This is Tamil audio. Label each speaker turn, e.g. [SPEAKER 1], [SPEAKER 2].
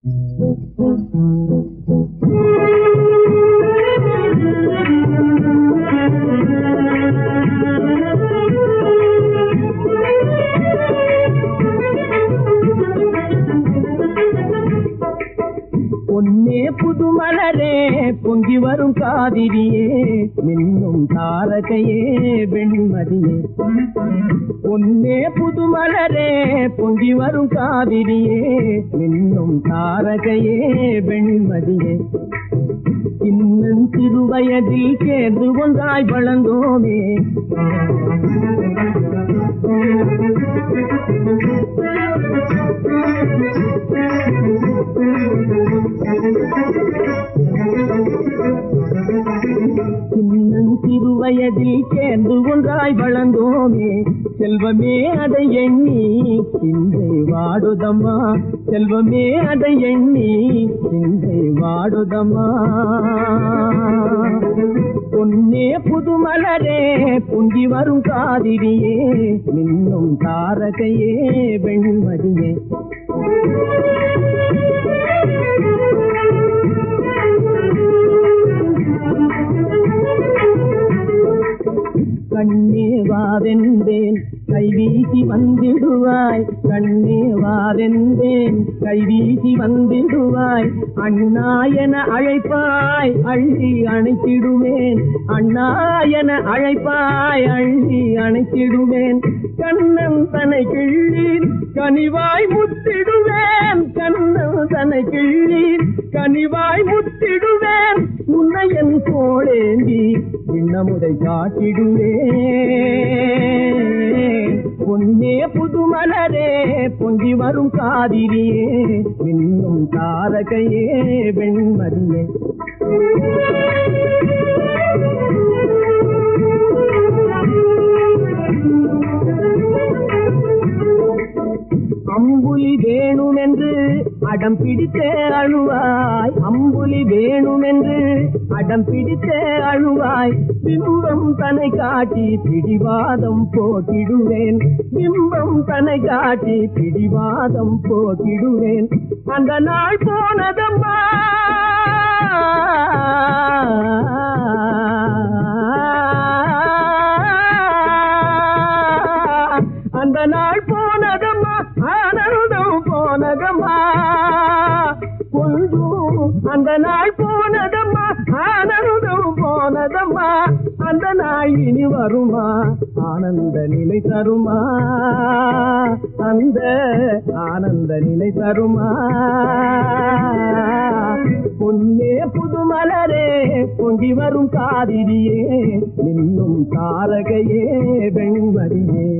[SPEAKER 1] பொன்னே புதுமலரே பொங்கி வரும் காவிரியே மின்னும் தாரகையே வெண்மதியே. பொன்னே புதுமலரே பொங்கி வரும் காவிரியே மின்னும் தாரகையே வெண்மதியே. இன்னும் சிறுவயதில் சேர்ந்து ஒன்றாய் வளர்ந்தோமே, சின்னம் சிறுவயதில் சேர்ந்து ஒன்றாய் வளர்ந்தோமே. செல்வமே அதை எண்ணி சிந்தை வாடுதம்மா, செல்வமே அதை எண்ணி சிந்தை வாடுதம்மா. பொன்னே புதுமலரே பொங்கி வரும் காவிரியே மின்னும் தாரகையே வெண்மதியே. கண்ணே வாவென்றேன் கைவீசி வந்திடுவாய், கண்ணே வாவென்றேன் கைவீசி வந்திடுவாய். அண்ணா என அழைப்பாய் அள்ளி அணைத்திடுவேன், அண்ணா என அழைப்பாய் அள்ளி அணைத்திடுவேன். கண்ணன் தனை கிள்ளி கனிவாய் முத்திடுவேன், கண்ணன் தனை கிள்ளி கனிவாய் முத்திடுவேன். உன்னையன் போலேந்தி விண்ணமுதை காட்டிடுவேன். பொன்னே புதுமலரே பொங்கி வரும் காவிரியே மின்னும் தாரகையே வெண்மதியே. அம்புலி வேணுமென்று அடம் பிடித்தே அழுவாய், அம்புலி வேணுமென்று அடம் பிடித்தே அழுவாய். பிம்பம் தன்னை காட்டி பிடிவாதம் போட்டிடுவேன், பிம்பம் தன்னை காட்டி பிடிவாதம் போட்டிடுவேன். அந்த நாள் போனதம்மா, அந்த நாள் போனதம்மா, ஆனந்தம் போனதம்மா. கொஞ்சம் அந்த நாள் போனதம்மா, ஆனந்தம் போனதம்மா. அந்த நாள் இனி வருமா, ஆனந்த நிலை தருமா, அந்த ஆனந்த நிலை தருமா. பொன்னே புதுமலரே பொங்கி வரும் காவிரியே மின்னும் தாரகையே வெண்மதியே.